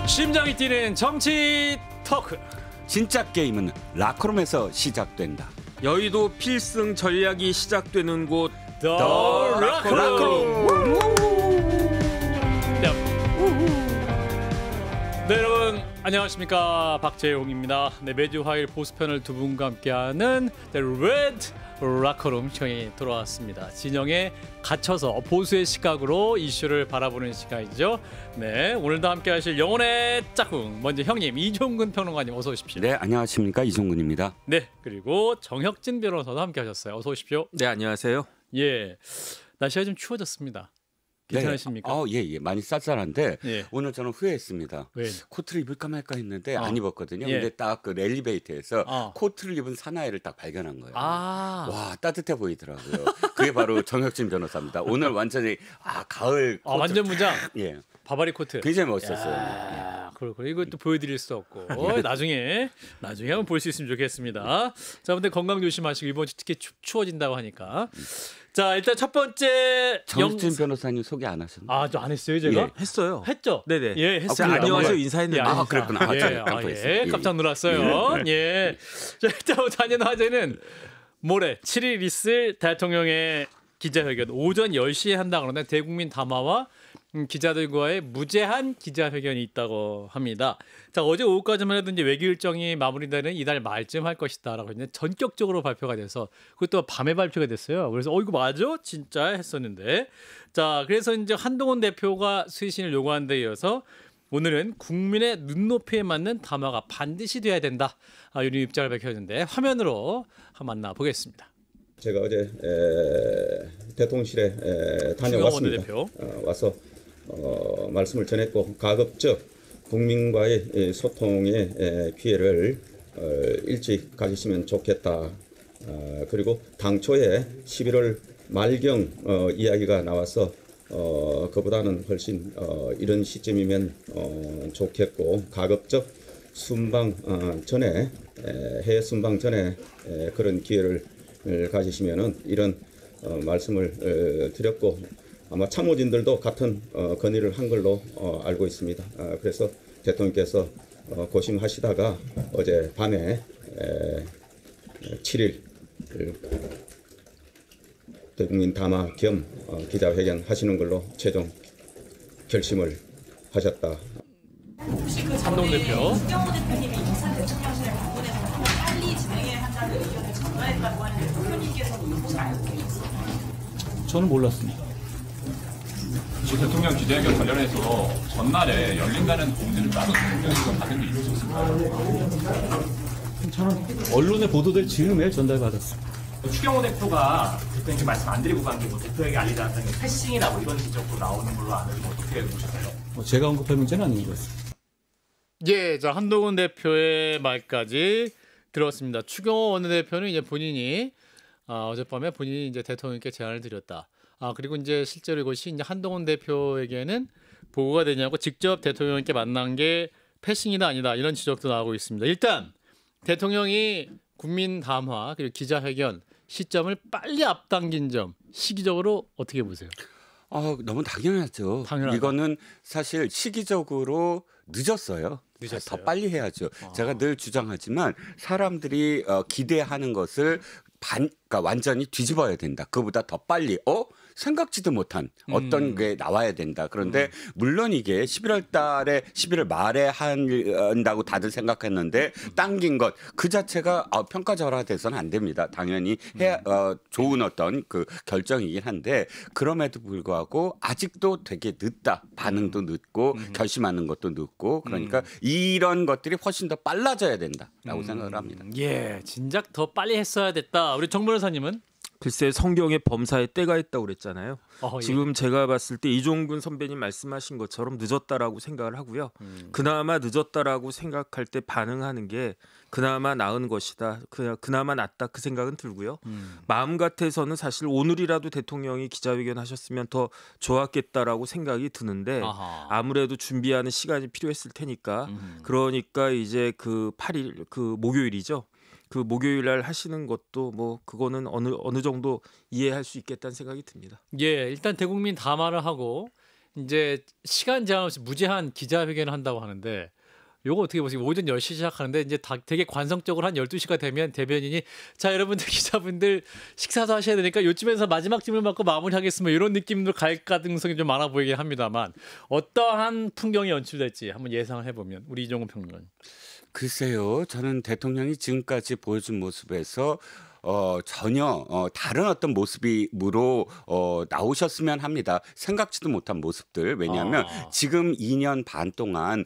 심장이 뛰는 정치 토크. 진짜 게임은 라커룸에서 시작된다. 여의도 필승 전략이 시작되는 곳 더 라커룸. 네, 여러분 안녕하십니까, 박재용입니다. 네, 매주 화요일 보수편을 두 분과 함께하는 The Red 라커룸 시간이 돌아왔습니다. 진영에 갇혀서 보수의 시각으로 이슈를 바라보는 시간이죠. 네, 오늘도 함께하실 영혼의 짝꿍, 먼저 형님 이종근 평론가님 어서 오십시오. 네, 안녕하십니까, 이종근입니다. 네, 그리고 정혁진 변호사도 함께하셨어요. 어서 오십시오. 네, 안녕하세요. 예, 날씨가 좀 추워졌습니다. 괜찮으십니까? 네. 예, 많이 쌀쌀한데 예. 오늘 저는 후회했습니다. 왜? 코트를 입을까 말까 했는데 안 입었거든요. 예. 근데 딱 그 엘리베이터에서 코트를 입은 사나이를 딱 발견한 거예요. 와, 따뜻해 보이더라고요. 그게 바로 정혁진 변호사입니다. 오늘 완전히 가을 코트. 완전 무장. 예. 바바리 코트. 굉장히 멋있었어요. 그렇고 이것도 보여드릴 수 없고 나중에 한번 볼 수 있으면 좋겠습니다. 자, 근데 건강 조심하시고 이번 주 특히 추워진다고 하니까. 자, 일단 첫 번째 정혁진 변호사님 소개 안 하셨나요? 저 안 했어요, 제가? 예. 했어요. 했죠? 네네. 예, 했어요. 안녕하세요 인사했는데. 그랬구나. 깜짝 놀랐어요. 예. 자, 일단 단연 화제는 모레 7일 있을 대통령의 기자회견 오전 10시에 한다 그러는데 대국민 담화와 기자들과의 무제한 기자회견이 있다고 합니다. 자, 어제 오후까지만 해도 이제 외교 일정이 마무리되는 이달 말쯤 할 것이다라고 했는데 전격적으로 발표가 돼서 그것도 밤에 발표가 됐어요. 그래서 이거 맞아? 진짜 했었는데. 자, 그래서 이제 한동훈 대표가 쇄신을 요구한 데 이어서 오늘은 국민의 눈높이에 맞는 담화가 반드시 돼야 된다. 이런 입장을 밝혔는데 화면으로 한번 만나보겠습니다. 제가 어제 대통령실에 다녀왔습니다. 와서 말씀을 전했고 가급적 국민과의 소통의 기회를 일찍 가지시면 좋겠다. 그리고 당초에 11월 말경 이야기가 나와서 그보다는 훨씬 이런 시점이면 좋겠고 가급적 순방 전에 해외 순방 전에 그런 기회를 가지시면은 이런 말씀을 드렸고 아마 참모진들도 같은 건의를 한 걸로 알고 있습니다. 그래서 대통령께서 고심하시다가 어제 밤에 7일 대국민 담화 겸 기자회견 하시는 걸로 최종 결심을 하셨다. 혹시 그 한동훈 대표. 추경호 대표님이 인천 대통령실에 방문해서 빨리 진행해야 한다는 의견을 전달했다고 하는데 대표님께서도 이 소식 알고 계셨어요? 저는 몰랐습니다. 이 대통령 기자회견 관련해서 전날에 열린다는 공지를 따로 대통령께서 받은 게 있으셨습니까? 저는 언론에 보도될 즈음에 전달받았습니다. 추경호 대표가 대표님께 말씀 안 드리고 간 게 뭐 대표에게 알리지 않았다는 게 패싱이라고 이런 지적도 나오는 걸로 아는데 어떻게 보셨나요? 제가 언급할 문제는 아닌 것 같습니다. 예, 자, 한동훈 대표의 말까지 들었습니다. 추경호 원내대표는 이제 본인이 어젯밤에 본인이 이제 대통령께 제안을 드렸다. 그리고 이제 실제로 이것이 이제 한동훈 대표에게는 보고가 되냐고 직접 대통령께 만난 게 패싱이다 아니다 이런 지적도 나오고 있습니다. 일단 대통령이 국민 담화 그리고 기자회견 시점을 빨리 앞당긴 점 시기적으로 어떻게 보세요? 너무 당연하죠. 당연하다. 이거는 사실 시기적으로 늦었어요. 늦었어요. 더 빨리 해야죠. 제가 늘 주장하지만 사람들이 기대하는 것을 그러니까 완전히 뒤집어야 된다. 그보다 더 빨리 생각지도 못한 어떤 게 나와야 된다. 그런데 물론 이게 11월 달에 11월 말에 한다고 다들 생각했는데 당긴 것 그 자체가 평가절하돼서는 안 됩니다. 당연히 좋은 어떤 그 결정이긴 한데 그럼에도 불구하고 아직도 되게 늦다. 반응도 늦고 결심하는 것도 늦고 그러니까 이런 것들이 훨씬 더 빨라져야 된다라고 생각을 합니다. 예, 진작 더 빨리 했어야 됐다. 우리 정 변호사님은? 글쎄 성경에 범사에 때가 있다고 그랬잖아요. 예. 지금 제가 봤을 때 이종근 선배님 말씀하신 것처럼 늦었다라고 생각을 하고요. 그나마 늦었다라고 생각할 때 반응하는 게 그나마 나은 것이다. 그나마 낫다 그 생각은 들고요. 마음 같아서는 사실 오늘이라도 대통령이 기자회견 하셨으면 더 좋았겠다라고 생각이 드는데 아무래도 준비하는 시간이 필요했을 테니까 그러니까 이제 그 8일 그 목요일이죠. 그 목요일 날 하시는 것도 뭐 그거는 어느 정도 이해할 수 있겠다는 생각이 듭니다. 예, 일단 대국민 담화를 하고 이제 시간 제한 없이 무제한 기자회견을 한다고 하는데 요거 어떻게 보세요? 오전 10시 시작하는데 이제 되게 관성적으로 한 12시가 되면 대변인이 자 여러분들 기자분들 식사도 하셔야 되니까 요쯤에서 마지막 질문 받고 마무리하겠습니다. 이런 느낌으로 갈 가능성이 좀 많아 보이긴 합니다만 어떠한 풍경이 연출될지 한번 예상을 해보면 우리 이종훈 평론. 글쎄요. 저는 대통령이 지금까지 보여준 모습에서 전혀 다른 어떤 모습으로 나오셨으면 합니다. 생각지도 못한 모습들. 왜냐하면 지금 2년 반 동안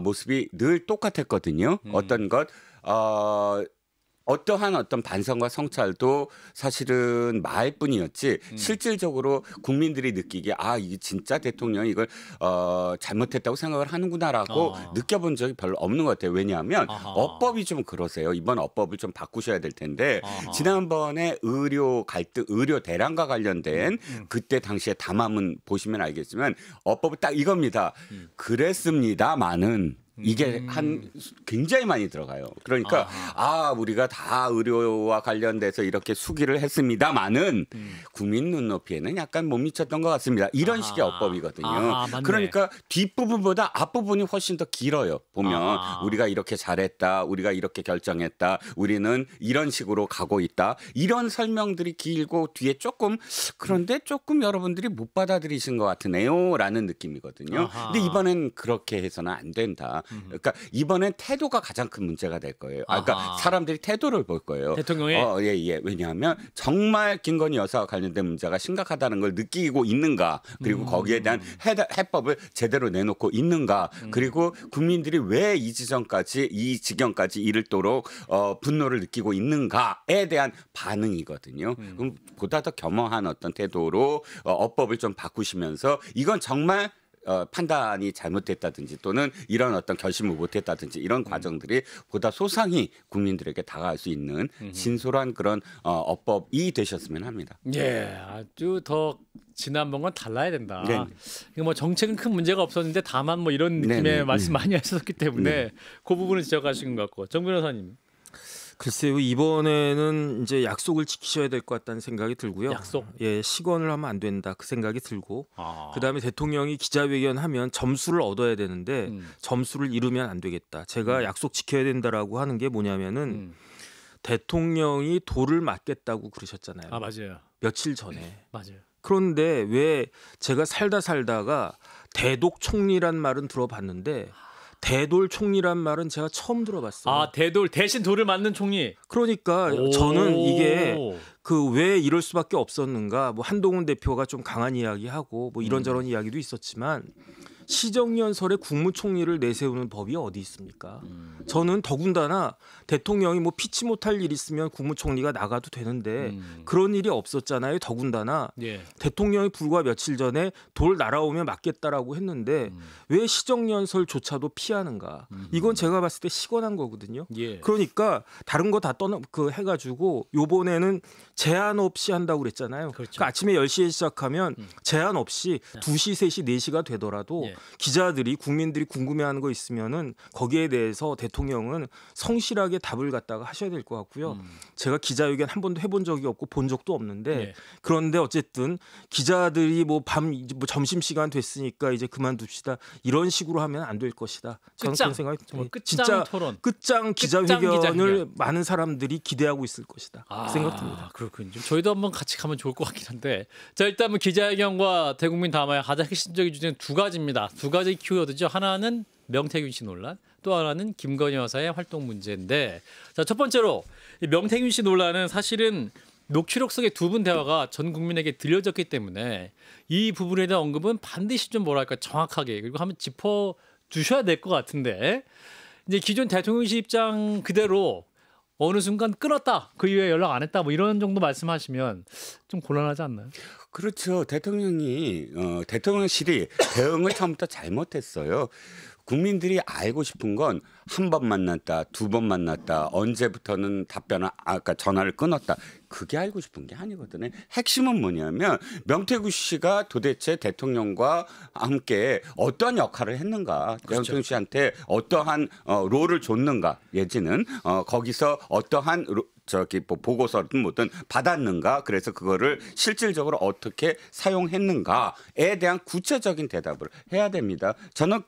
모습이 늘 똑같았거든요. 어떤 것 어떠한 어떤 반성과 성찰도 사실은 말뿐이었지 실질적으로 국민들이 느끼기에 아 이게 진짜 대통령이 이걸 잘못했다고 생각을 하는구나라고 느껴본 적이 별로 없는 것 같아요. 왜냐하면 어법이 좀 그러세요. 이번 어법을 좀 바꾸셔야 될 텐데 지난번에 의료 갈등, 의료 대란과 관련된 그때 당시에 담화문 보시면 알겠지만 어법은 딱 이겁니다. 그랬습니다마는 이게 한 굉장히 많이 들어가요. 그러니까 우리가 다 의료와 관련돼서 이렇게 수기를 했습니다마는 국민 눈높이에는 약간 못 미쳤던 것 같습니다. 이런 식의 어법이거든요. 그러니까 뒷부분보다 앞부분이 훨씬 더 길어요. 보면 우리가 이렇게 잘했다. 우리가 이렇게 결정했다. 우리는 이런 식으로 가고 있다. 이런 설명들이 길고 뒤에 그런데 조금 여러분들이 못 받아들이신 것 같으네요. 라는 느낌이거든요. 근데 이번엔 그렇게 해서는 안 된다. 그러니까 이번엔 태도가 가장 큰 문제가 될 거예요. 그러니까 사람들이 태도를 볼 거예요. 대통령의 예. 왜냐하면 정말 김건희 여사와 관련된 문제가 심각하다는 걸 느끼고 있는가, 그리고 거기에 대한 해법을 제대로 내놓고 있는가, 그리고 국민들이 왜 이 지경까지 이르도록 분노를 느끼고 있는가에 대한 반응이거든요. 그럼 보다 더 겸허한 어떤 태도로 어법을 좀 바꾸시면서 이건 정말 판단이 잘못됐다든지 또는 이런 어떤 결심을 못했다든지 이런 과정들이 보다 소상히 국민들에게 다가갈 수 있는 진솔한 그런 어법이 되셨으면 합니다. 예, 아주 더 지난번과는 달라야 된다. 이거 뭐 정책은 큰 문제가 없었는데 다만 뭐 이런 느낌의 말씀 많이 하셨기 때문에 그 부분은 지적하신 것 같고 정 변호사님. 글쎄요, 이번에는 이제 약속을 지키셔야 될 것 같다는 생각이 들고요. 약속? 예, 시건을 하면 안 된다 그 생각이 들고 그다음에 대통령이 기자회견하면 점수를 얻어야 되는데 점수를 잃으면 안 되겠다. 제가 약속 지켜야 된다라고 하는 게 뭐냐면은 대통령이 돌을 맞겠다고 그러셨잖아요. 맞아요. 며칠 전에. 맞아요. 그런데 왜 제가 살다가 대독 총리란 말은 들어봤는데 대돌 총리란 말은 제가 처음 들어봤어요. 대돌 대신 돌을 맞는 총리. 그러니까 저는 이게 왜 이럴 수밖에 없었는가. 뭐 한동훈 대표가 좀 강한 이야기하고 뭐 이런저런 이야기도 있었지만 시정연설에 국무총리를 내세우는 법이 어디 있습니까? 저는 더군다나 대통령이 뭐 피치 못할 일 있으면 국무총리가 나가도 되는데 그런 일이 없었잖아요. 더군다나 대통령이 불과 며칠 전에 돌 날아오면 맞겠다라고 했는데 왜 시정연설조차도 피하는가? 이건 제가 봤을 때 시건한 거거든요. 그러니까 다른 거 다 해가지고 요번에는 제한 없이 한다고 그랬잖아요. 그러니까 아침에 10시에 시작하면 제한 없이 2시, 3시, 4시가 되더라도 기자들이 국민들이 궁금해하는 거 있으면은 거기에 대해서 대통령은 성실하게 답을 갖다가 하셔야 될 것 같고요. 제가 기자회견 한 번도 해본 적이 없고 본 적도 없는데 그런데 어쨌든 기자들이 뭐 점심 시간 됐으니까 이제 그만둡시다 이런 식으로 하면 안 될 것이다. 저는 그런 생각이 끝장 토론, 끝장 기자회견을 많은 사람들이 기대하고 있을 것이다. 생각 듭니다. 그렇군요. 저희도 한번 같이 가면 좋을 것 같긴 한데 자 일단은 기자회견과 대국민 담화의 가장 핵심적인 주제는 두 가지입니다. 두 가지 키워드죠. 하나는 명태균 씨 논란, 또 하나는 김건희 여사의 활동 문제인데 자, 첫 번째로 이 명태균 씨 논란은 사실은 녹취록 속의 두 분 대화가 전 국민에게 들려졌기 때문에 이 부분에 대한 언급은 반드시 좀 뭐랄까 정확하게 그리고 한번 짚어 주셔야 될 것 같은데 이제 기존 대통령실 입장 그대로 어느 순간 끊었다. 그 이후에 연락 안 했다. 뭐 이런 정도 말씀하시면 좀 곤란하지 않나요? 그렇죠. 대통령실이 대응을 처음부터 잘못했어요. 국민들이 알고 싶은 건 한 번 만났다, 두 번 만났다, 언제부터는 아까 전화를 끊었다. 그게 알고 싶은 게 아니거든요. 핵심은 뭐냐면 명태균 씨가 도대체 대통령과 함께 어떠한 역할을 했는가, 명태균 씨한테 어떠한 롤을 줬는가, 예지는 거기서 어떠한 저기 뭐 보고서든 뭐든 받았는가, 그래서 그거를 실질적으로 어떻게 사용했는가에 대한 구체적인 대답을 해야 됩니다. 저는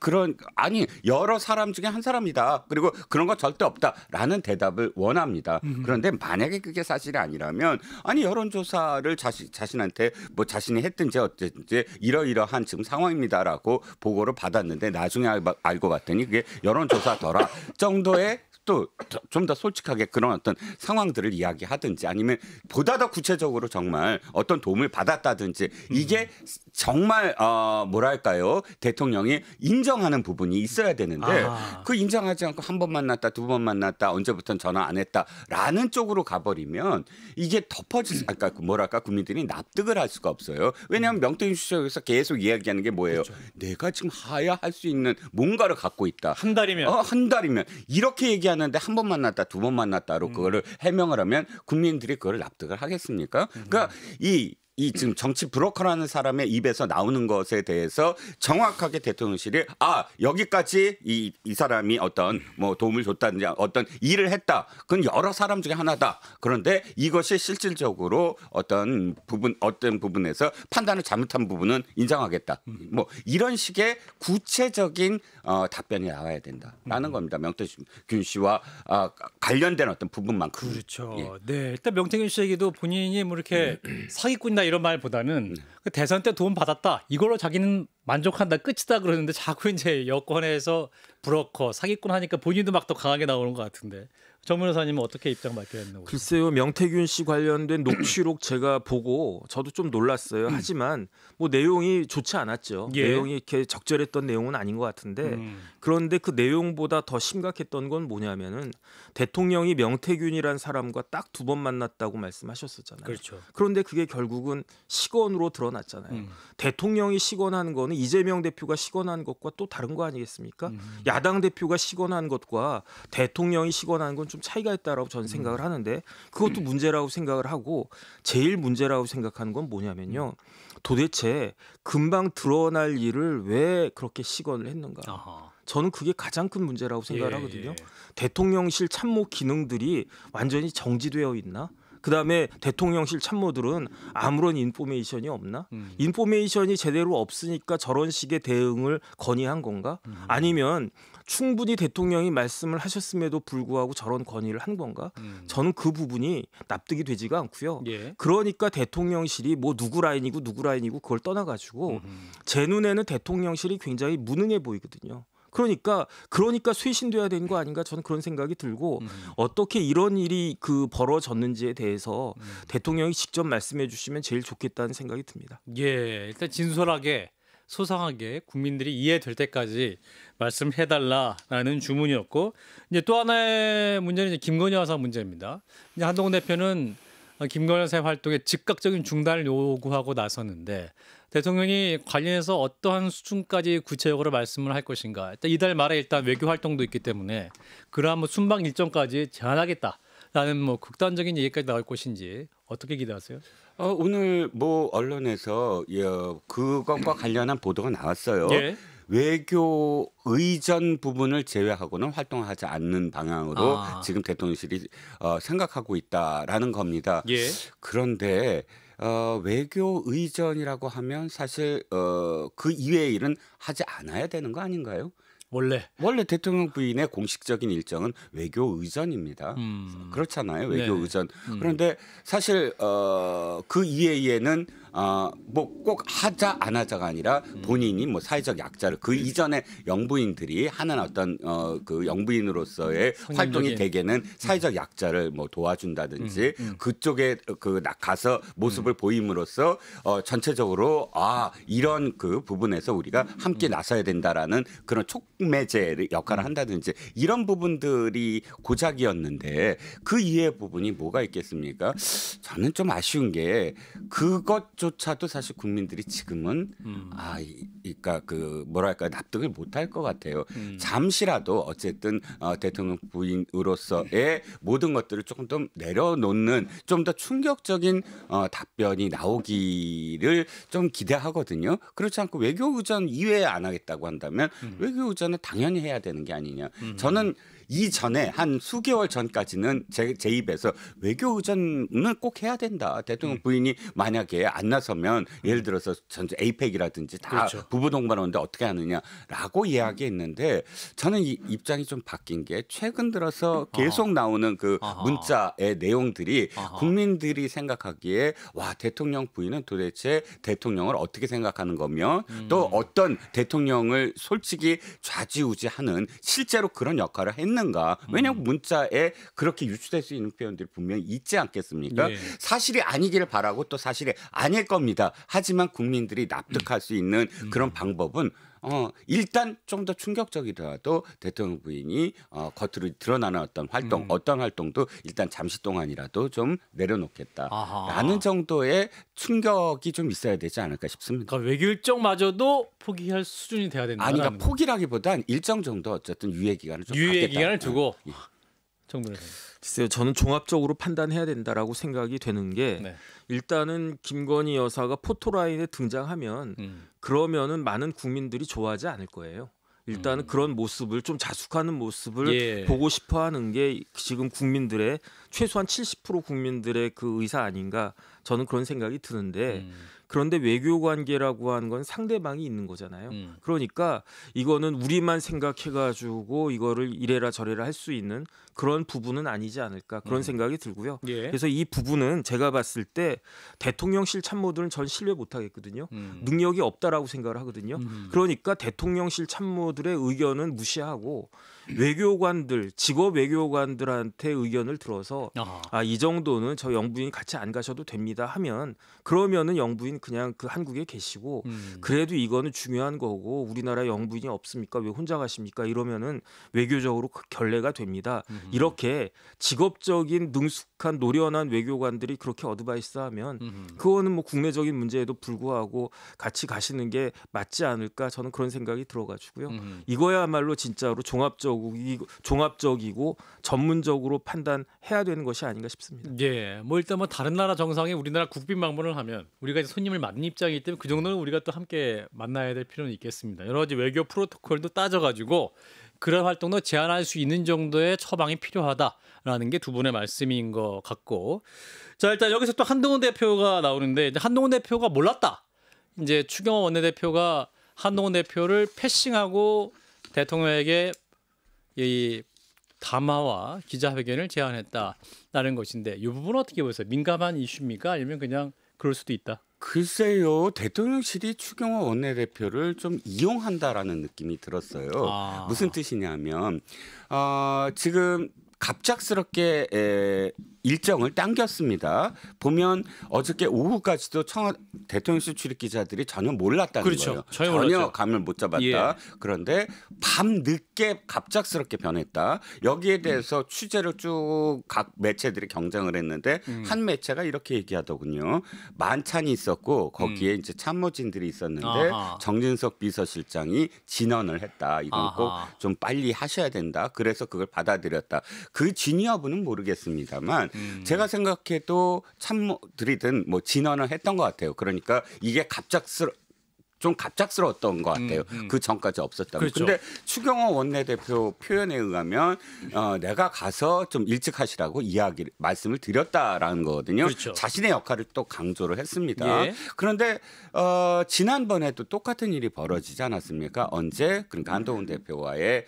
아니 여러 사람 중에 한 사람이다, 그리고 그런 거 절대 없다라는 대답을 원합니다. 그런데 만약에 그게 사실이 아니라면 아니 여론조사를 자신한테 뭐 자신이 했든지 어쨌든지 이러이러한 지금 상황입니다라고 보고를 받았는데 나중에 알고 봤더니 그게 여론조사더라 정도의 또 좀 더 솔직하게 그런 어떤 상황들을 이야기하든지 아니면 보다 더 구체적으로 정말 어떤 도움을 받았다든지 이게 정말 뭐랄까요, 대통령이 인정하는 부분이 있어야 되는데 그 인정하지 않고 한 번 만났다, 두 번 만났다, 언제부터는 전화 안 했다라는 쪽으로 가버리면 이게 덮어질, 뭐랄까, 국민들이 납득을 할 수가 없어요. 왜냐하면 명태균 씨에서 계속 이야기하는 게 뭐예요? 그렇죠. 내가 지금 하야 할 수 있는 뭔가를 갖고 있다. 한 달이면 이렇게 얘기하는데 한 번 만났다, 두 번 만났다로 그거를 해명을 하면 국민들이 그걸 납득을 하겠습니까? 그러니까 이 지금 정치 브로커라는 사람의 입에서 나오는 것에 대해서 정확하게 대통령실이 여기까지 이 사람이 어떤 뭐 도움을 줬다든지 어떤 일을 했다, 그건 여러 사람 중에 하나다. 그런데 이것이 실질적으로 어떤 부분에서 판단을 잘못한 부분은 인정하겠다. 뭐 이런 식의 구체적인 답변이 나와야 된다라는 겁니다. 명태균 씨와 관련된 어떤 부분만큼. 그렇죠. 예. 네, 일단 명태균 씨에게도 본인이 뭐 이렇게 사기꾼이다 이런 말보다는 그 대선 때 도움 받았다, 이걸로 자기는 만족한다, 끝이다 그러는데 자꾸 이제 여권에서 브로커, 사기꾼 하니까 본인도 막 더 강하게 나오는 것 같은데 정 변호사님은 어떻게 입장 밝혀야겠나요? 글쎄요, 명태균 씨 관련된 녹취록 제가 보고 저도 좀 놀랐어요. 하지만 뭐 내용이 좋지 않았죠. 예. 내용이 이렇게 적절했던 내용은 아닌 것 같은데 그런데 그 내용보다 더 심각했던 건 뭐냐면은 대통령이 명태균이란 사람과 딱 2번 만났다고 말씀하셨었잖아요. 그렇죠. 그런데 그게 결국은 식언으로 드러났잖아요. 대통령이 식언한 거는 이재명 대표가 식언한 것과 또 다른 거 아니겠습니까? 야당 대표가 식언한 것과 대통령이 식언한 건 좀 차이가 있다라고 저는 생각을 하는데 그것도 문제라고 생각을 하고, 제일 문제라고 생각하는 건 뭐냐면요. 도대체 금방 드러날 일을 왜 그렇게 식언을 했는가. 저는 그게 가장 큰 문제라고 생각을 하거든요. 대통령실 참모 기능들이 완전히 정지되어 있나? 그다음에 대통령실 참모들은 아무런 인포메이션이 없나? 인포메이션이 제대로 없으니까 저런 식의 대응을 건의한 건가? 아니면 충분히 대통령이 말씀을 하셨음에도 불구하고 저런 건의를 한 건가? 저는 그 부분이 납득이 되지가 않고요. 그러니까 대통령실이 뭐 누구 라인이고 그걸 떠나가지고 제 눈에는 대통령실이 굉장히 무능해 보이거든요. 그러니까 쇄신돼야 되는 거 아닌가, 저는 그런 생각이 들고 어떻게 이런 일이 벌어졌는지에 대해서 대통령이 직접 말씀해 주시면 제일 좋겠다는 생각이 듭니다. 예, 일단 진솔하게 소상하게 국민들이 이해될 때까지 말씀해달라라는 주문이었고, 이제 또 하나의 문제는 이제 김건희 여사 문제입니다. 이제 한동훈 대표는 김건희 여사의 활동에 즉각적인 중단을 요구하고 나섰는데 대통령이 관련해서 어떠한 수준까지 구체적으로 말씀을 할 것인가. 일단 이달 말에 일단 외교 활동도 있기 때문에 그러한 뭐 순방 일정까지 제한하겠다라는 뭐 극단적인 얘기까지 나올 것인지 어떻게 기대하세요? 오늘 뭐 언론에서 그것과 관련한 보도가 나왔어요. 예. 외교 의전 부분을 제외하고는 활동하지 않는 방향으로 지금 대통령실이 생각하고 있다라는 겁니다. 예. 그런데 외교 의전이라고 하면 사실 그 이외의 일은 하지 않아야 되는 거 아닌가요? 원래 대통령 부인의 공식적인 일정은 외교 의전입니다. 그렇잖아요, 외교 의전. 그런데 사실 그 이외에는 뭐 꼭 하자 안 하자가 아니라 본인이 뭐 사회적 약자를 그 이전에 영부인들이 하는 어떤 그 영부인으로서의 활동이 대개는 사회적 약자를 뭐 도와준다든지 그쪽에 가서 모습을 보임으로써 전체적으로 이런 그 부분에서 우리가 함께 나서야 된다라는 그런 촉매제 역할을 한다든지 이런 부분들이 고작이었는데 그 이외의 부분이 뭐가 있겠습니까? 저는 좀 아쉬운 게 그것조차도 사실 국민들이 지금은 그러니까 뭐랄까 납득을 못할 것 같아요. 잠시라도 어쨌든 대통령 부인으로서의 모든 것들을 조금 더 내려놓는 좀 더 충격적인 답변이 나오기를 좀 기대하거든요. 그렇지 않고 외교 의전 이외에 안 하겠다고 한다면 외교 의전은 당연히 해야 되는 게 아니냐. 저는 이전에 한 수개월 전까지는 제 입에서 외교 의전은 꼭 해야 된다. 대통령 부인이 만약에 안 나서면 예를 들어서 전체 에이펙이라든지 다 그렇죠. 부부 동반하는데 어떻게 하느냐라고 이야기했는데 저는 이 입장이 좀 바뀐 게 최근 들어서 계속 나오는 그 문자의 내용들이 국민들이 생각하기에 와 대통령 부인은 도대체 대통령을 어떻게 생각하는 거며 또 어떤 대통령을 솔직히 좌지우지하는 실제로 그런 역할을 했는가. 왜냐하면 문자에 그렇게 유추될 수 있는 표현들이 분명히 있지 않겠습니까? 예. 사실이 아니기를 바라고 또 사실이 아닐 겁니다. 하지만 국민들이 납득할 수 있는 그런 방법은 일단 좀 더 충격적이더라도 대통령 부인이 겉으로 드러나는 어떤 활동, 어떤 활동도 일단 잠시 동안이라도 좀 내려놓겠다라는 정도의 충격이 좀 있어야 되지 않을까 싶습니다. 그러니까 외교 일정마저도 포기할 수준이 돼야 된다. 아니, 그러니까 포기라기보단 일정 정도 어쨌든 유예 기간을 좀 유예 갖겠다. 기간을 두고 예. 정부는 글쎄요, 저는 종합적으로 판단해야 된다라고 생각이 되는 게 네. 일단은 김건희 여사가 포토라인에 등장하면 그러면은 많은 국민들이 좋아하지 않을 거예요. 일단은 그런 모습을 좀 자숙하는 모습을 예. 보고 싶어하는 게 지금 국민들의 최소한 70% 국민들의 그 의사 아닌가 저는 그런 생각이 드는데 그런데 외교 관계라고 하는 건 상대방이 있는 거잖아요. 그러니까 이거는 우리만 생각해가지고 이거를 이래라 저래라 할 수 있는 그런 부분은 아니지 않을까 그런 생각이 들고요. 예. 그래서 이 부분은 제가 봤을 때 대통령실 참모들은 전 신뢰 못하겠거든요. 능력이 없다라고 생각을 하거든요. 그러니까 대통령실 참모들의 의견은 무시하고 외교관들, 직업 외교관들한테 의견을 들어서 이 정도는 저 영부인 같이 안 가셔도 됩니다 하면 그러면은 영부인 그냥 그 한국에 계시고 그래도 이거는 중요한 거고 우리나라 영부인이 없습니까? 왜 혼자 가십니까? 이러면은 외교적으로 결례가 됩니다. 이렇게 직업적인 능숙한 노련한 외교관들이 그렇게 어드바이스하면 그거는 뭐 국내적인 문제에도 불구하고 같이 가시는 게 맞지 않을까 저는 그런 생각이 들어가지고요. 이거야말로 진짜로 종합적이고 전문적으로 판단해야 되는 것이 아닌가 싶습니다. 예, 뭐 일단 뭐 다른 나라 정상에 우리나라 국빈 방문을 하면 우리가 이제 손님을 맞는 입장이기 때문에 그 정도는 우리가 또 함께 만나야 될 필요는 있겠습니다. 여러 가지 외교 프로토콜도 따져가지고 그런 활동도 제한할 수 있는 정도의 처방이 필요하다라는 게 두 분의 말씀인 것 같고, 자 일단 여기서 또 한동훈 대표가 나오는데 이제 한동훈 대표가 몰랐다. 이제 추경호 원내대표가 한동훈 대표를 패싱하고 대통령에게 이 담화와 기자회견을 제안했다라는 것인데 이 부분은 어떻게 보세요? 민감한 이슈입니까? 아니면 그냥 그럴 수도 있다? 글쎄요, 대통령실이 추경호 원내대표를 좀 이용한다라는 느낌이 들었어요. 무슨 뜻이냐면 지금 갑작스럽게 일정을 당겼습니다. 보면 어저께 오후까지도 대통령실 출입 기자들이 전혀 몰랐다는 그렇죠. 거예요. 전혀 감을 못 잡았다. 예. 그런데 밤 늦게 갑작스럽게 변했다. 여기에 대해서 취재를 쭉 각 매체들이 경쟁을 했는데 한 매체가 이렇게 얘기하더군요. 만찬이 있었고 거기에 이제 참모진들이 있었는데 정진석 비서실장이 진언을 했다. 이건 꼭 좀 빨리 하셔야 된다. 그래서 그걸 받아들였다. 그 진위 여부는 모르겠습니다만 제가 생각해도 참모들이든 뭐 진언을 했던 것 같아요. 그러니까 이게 좀 갑작스러웠던 것 같아요. 그 전까지 없었다고. 그렇죠. 근데 추경호 원내대표 표현에 의하면 내가 가서 좀 일찍 하시라고 말씀을 드렸다라는 거거든요. 그렇죠. 자신의 역할을 또 강조를 했습니다. 예. 그런데 지난번에도 똑같은 일이 벌어지지 않았습니까? 언제? 그러니까 한동훈 대표와의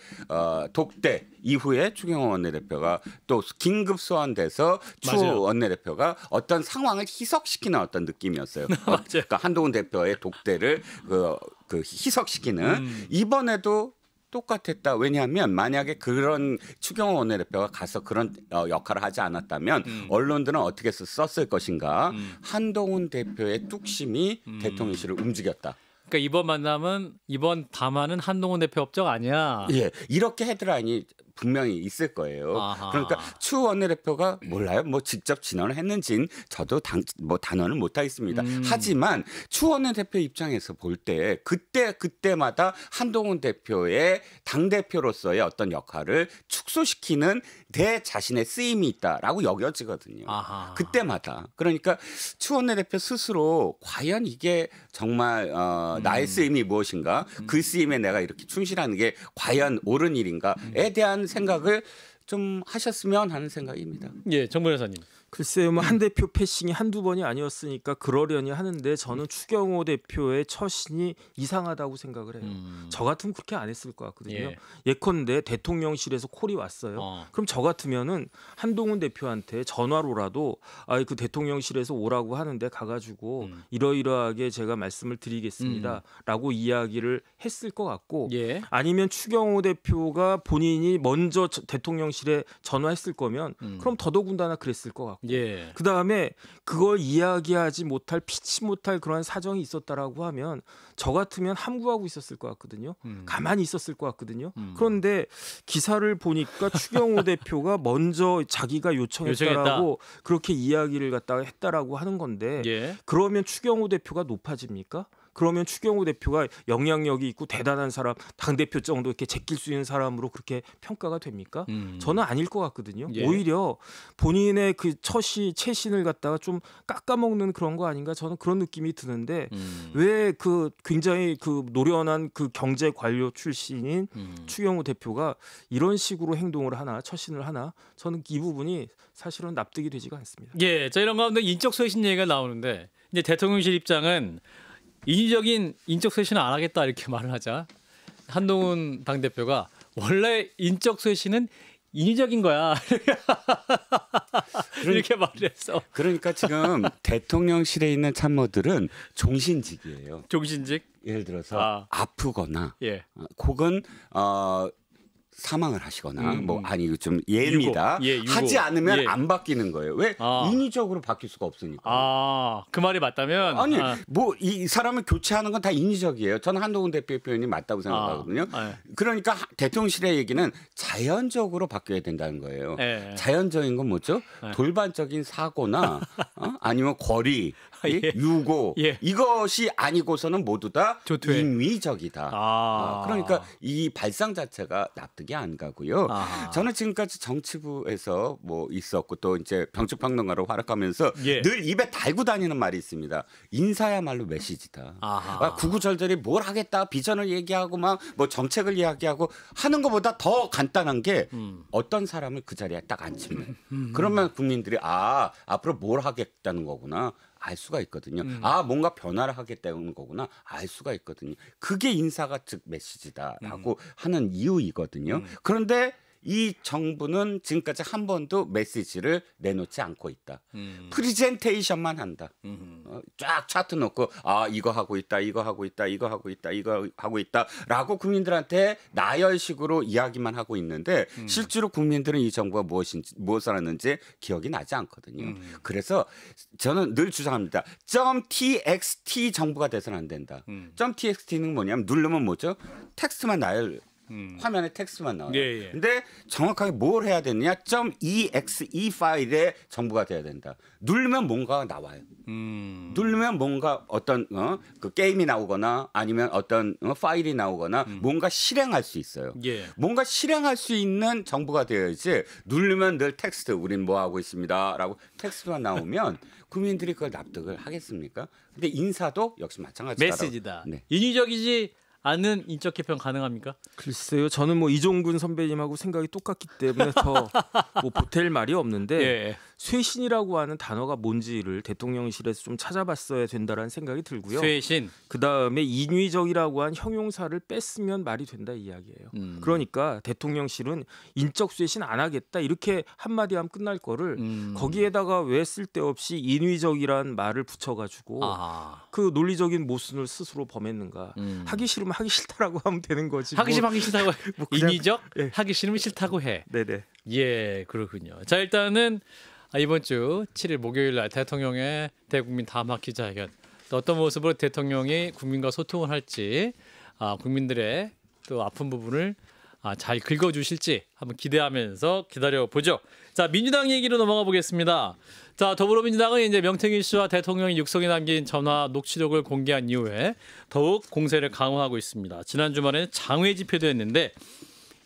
독대 이후에 추경호 원내대표가 또 긴급 소환돼서 추 원내대표가 어떤 상황을 희석시키는 어떤 느낌이었어요. 그러니까 한동훈 대표의 독대를 그 희석시키는 이번에도 똑같았다. 왜냐하면 만약에 그런 추경호 원내대표가 가서 그런 역할을 하지 않았다면 언론들은 어떻게 썼을 것인가. 한동훈 대표의 뚝심이 대통령실을 움직였다. 그러니까 이번 담화는 한동훈 대표 업적 아니야. 예, 이렇게 헤드라인이 분명히 있을 거예요. 그러니까 추 원내대표가 몰라요. 뭐 직접 진언을 했는지는 저도 단언을 못 하겠습니다. 하지만 추 원내대표 입장에서 볼 때 그때마다 한동훈 대표의 당 대표로서의 어떤 역할을 축소시키는 내 자신의 쓰임이 있다라고 여겨지거든요. 그때마다. 그러니까 추 원내대표 스스로 과연 이게 정말 나의 쓰임이 무엇인가? 그 쓰임에 내가 이렇게 충실하는 게 과연 옳은 일인가에 대한 생각을 좀 하셨으면 하는 생각입니다. 예, 정 변호사님. 글쎄요, 뭐 한 대표 패싱이 한두 번이 아니었으니까 그러려니 하는데 저는 추경호 대표의 처신이 이상하다고 생각을 해요. 저 같으면 그렇게 안 했을 것 같거든요. 예. 예컨대 대통령실에서 콜이 왔어요. 그럼 저 같으면은 한동훈 대표한테 전화로라도 그 대통령실에서 오라고 하는데 가가지고 이러이러하게 제가 말씀을 드리겠습니다라고 이야기를 했을 것 같고 예. 아니면 추경호 대표가 본인이 먼저 대통령실에 전화했을 거면 그럼 더더군다나 그랬을 것 같고 예. 그 다음에 그걸 이야기하지 못할 피치 못할 그런 사정이 있었다라고 하면 저 같으면 함구하고 있었을 것 같거든요. 가만히 있었을 것 같거든요. 그런데 기사를 보니까 추경호 대표가 먼저 자기가 요청했다라고 그렇게 이야기를 갖다가 했다라고 하는 건데 예. 그러면 추경호 대표가 높아집니까? 그러면 추경호 대표가 영향력이 있고 대단한 사람, 당대표 정도 이렇게 제낄 수 있는 사람으로 그렇게 평가가 됩니까? 저는 아닐 것 같거든요. 예. 오히려 본인의 그 채신을 갖다가 좀 깎아먹는 그런 거 아닌가 저는 그런 느낌이 드는데 왜 그 굉장히 그 노련한 그 경제 관료 출신인 추경호 대표가 이런 식으로 행동을 하나, 처신을 하나 저는 이 부분이 사실은 납득이 되지가 않습니다. 예, 자 이런 가운데 인적 쇄신 얘기가 나오는데 이제 대통령실 입장은 인위적인 인적 쇄신을 안 하겠다 이렇게 말을 하자 한동훈 당대표가 원래 인적 쇄신은 인위적인 거야 이렇게 말을 했어. 그러니까 지금 대통령실에 있는 참모들은 종신직이에요. 종신직? 예를 들어서 아프거나 예. 혹은 사망을 하시거나 뭐 아니 좀 예입니다. 유고. 하지 않으면 예. 안 바뀌는 거예요. 왜? 인위적으로 바뀔 수가 없으니까. 그 말이 맞다면 아니 뭐 이 사람을 교체하는 건 다 인위적이에요. 저는 한동훈 대표의 표현이 맞다고 생각하거든요. 그러니까 대통령실의 얘기는 자연적으로 바뀌어야 된다는 거예요. 예. 자연적인 건 뭐죠? 돌반적인 사고나 아니면 거리, 예. 유고 예. 이것이 아니고서는 모두 다 조퇴. 인위적이다. 그러니까 이 발상 자체가 납득이 안 가고요. 저는 지금까지 정치부에서 뭐 있었고 또 이제 병축평론가로 활약하면서 예. 늘 입에 달고 다니는 말이 있습니다. 인사야말로 메시지다. 구구절절히 뭘 하겠다 비전을 얘기하고 막 뭐 정책을 이야기하고 하는 것보다 더 간단한 게 어떤 사람을 그 자리에 딱 앉히면 그러면 국민들이 앞으로 뭘 하겠다는 거구나. 알 수가 있거든요. 뭔가 변화를 하겠다는 거구나. 알 수가 있거든요. 그게 인사가 즉 메시지다라고 하는 이유이거든요. 그런데 이 정부는 지금까지 한 번도 메시지를 내놓지 않고 있다. 프리젠테이션만 한다. 쫙 차트 놓고 이거 하고 있다, 이거 하고 있다, 이거 하고 있다, 이거 하고 있다라고 국민들한테 나열식으로 이야기만 하고 있는데 실제로 국민들은 이 정부가 무엇을 하는지 기억이 나지 않거든요. 그래서 저는 늘 주장합니다. .txt 정부가 돼서는 안 된다. .txt는 뭐냐면 누르면 뭐죠? 텍스트만 나열. 화면에 텍스트만 나와요. 예. 근데 정확하게 뭘 해야 되느냐? .exe 파일의 정부가 돼야 된다. 누르면 뭔가가 나와요. 누르면 뭔가 어떤 그 게임이 나오거나 아니면 어떤 파일이 나오거나 뭔가 실행할 수 있어요. 예. 뭔가 실행할 수 있는 정부가 되어야지 누르면 늘 텍스트 우린 뭐 하고 있습니다라고 텍스트가 나오면 국민들이 그걸 납득을 하겠습니까? 근데 인사도 역시 마찬가지다. 메시지다. 네. 인위적이지 않은 인적 개편 가능합니까? 글쎄요, 저는 뭐 이종근 선배님하고 생각이 똑같기 때문에 더 뭐 보탤 말이 없는데 예. 쇄신이라고 하는 단어가 뭔지를 대통령실에서 좀 찾아봤어야 된다라는 생각이 들고요. 쇄신. 그 다음에 인위적이라고 한 형용사를 뺐으면 말이 된다 이야기예요. 그러니까 대통령실은 인적 쇄신 안 하겠다 이렇게 한마디 하면 끝날 거를 거기에다가 왜 쓸데없이 인위적이란 말을 붙여가지고 그 논리적인 모순을 스스로 범했는가. 하기 싫으면 하기 싫다라고 하면 되는 거지. 하기 싫다고 뭐 그냥, 인위적? 예. 하기 싫으면 싫다고 해. 네네. 예, 그렇군요. 자, 일단은 이번 주 7일 목요일 날 대통령의 대국민 담화 기자회견. 또 어떤 모습으로 대통령이 국민과 소통을 할지 국민들의 또 아픈 부분을 잘 긁어주실지 한번 기대하면서 기다려보죠. 자, 민주당 얘기로 넘어가 보겠습니다. 자, 더불어민주당은 이제 명태균 씨와 대통령이 육성에 남긴 전화 녹취록을 공개한 이후에 더욱 공세를 강화하고 있습니다. 지난 주말에는 장외 집회도 했는데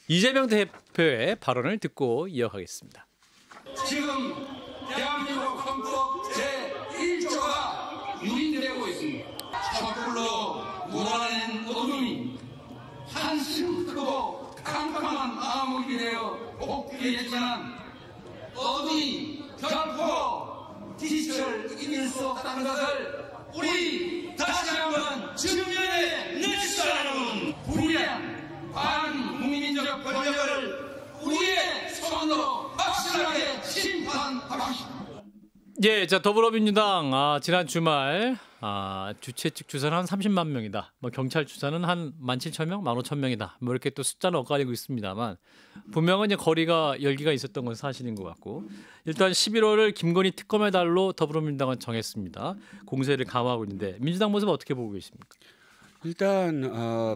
이재명 대표의 발언을 듣고 이어가겠습니다. 지금 대한민국 헌법 제1조가 유린되고 있습니다. 섣불로 몰아낸 어둠이 한심 크고 캄캄한 암흑이 되어 않았다는 것을 우리 다시 한번 증명해 냈으라는 불의한 반국민적 권력을 우리의 손으로 확실하게 심판하십시오. 예, 자 더불어민주당 지난 주말 주최 측 주사는 한 30만 명이다. 뭐 경찰 주사는 한 17,000명, 15,000명이다. 뭐 이렇게 또 숫자는 엇갈리고 있습니다만 분명은 이제 거리가 열기가 있었던 건 사실인 것 같고 일단 11월을 김건희 특검의 달로 더불어민주당은 정했습니다. 공세를 강화하고 있는데 민주당 모습 어떻게 보고 계십니까? 일단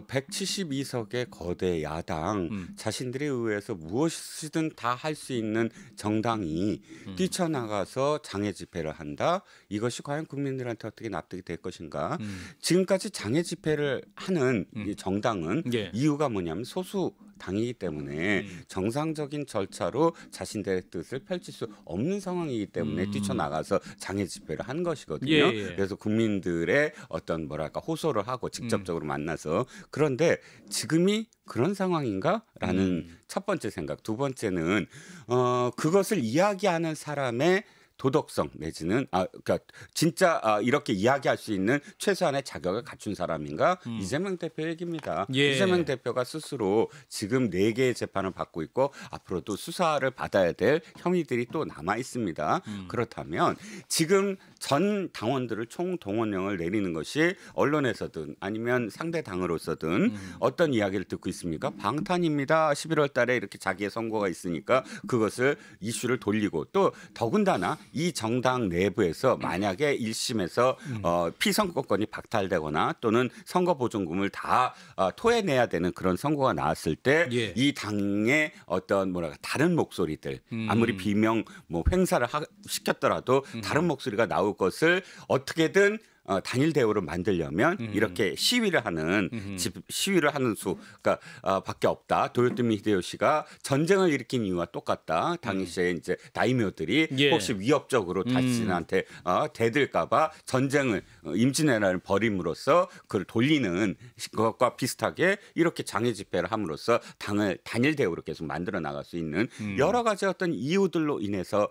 172석의 거대 야당 자신들에 의해서 무엇이든 다 할 수 있는 정당이 뛰쳐나가서 장애 집회를 한다. 이것이 과연 국민들한테 어떻게 납득이 될 것인가. 지금까지 장애 집회를 하는 이 정당은 예. 이유가 뭐냐면 소수 당이기 때문에 정상적인 절차로 자신들의 뜻을 펼칠 수 없는 상황이기 때문에 뛰쳐나가서 장애 집회를 한 것이거든요. 예, 예. 그래서 국민들의 어떤 뭐랄까 호소를 하고 직접적으로 만나서 그런데 지금이 그런 상황인가라는 첫 번째 생각. 두 번째는 그것을 이야기하는 사람의 도덕성 내지는 그러니까 진짜 이렇게 이야기할 수 있는 최소한의 자격을 갖춘 사람인가 이재명 대표 얘기입니다. 예. 이재명 대표가 스스로 지금 4개의 재판을 받고 있고 앞으로도 수사를 받아야 될 혐의들이 또 남아 있습니다. 그렇다면 지금 전 당원들을 총동원령을 내리는 것이 언론에서든 아니면 상대 당으로서든 어떤 이야기를 듣고 있습니까? 방탄입니다. 11월 달에 이렇게 자기의 선거가 있으니까 그것을 이슈를 돌리고 또 더군다나 이 정당 내부에서 만약에 1심에서 피선거권이 박탈되거나 또는 선거보증금을 다 토해내야 되는 그런 선거가 나왔을 때 이 당의 어떤 뭐랄까 다른 목소리들 아무리 비명 뭐 행사를 시켰더라도 다른 목소리가 나올 것을 어떻게든 단일 대우를 만들려면 이렇게 시위를 하는 수가 밖에 없다. 도요토미 히데요시가 전쟁을 일으킨 이유와 똑같다. 당시에 이제 다이묘들이 혹시 위협적으로 자신한테 대들까봐 전쟁을 임진왜란을 벌임으로써 그걸 돌리는 것과 비슷하게 이렇게 장애 집회를 함으로써 당을 단일 대우로 계속 만들어 나갈 수 있는 여러 가지 어떤 이유들로 인해서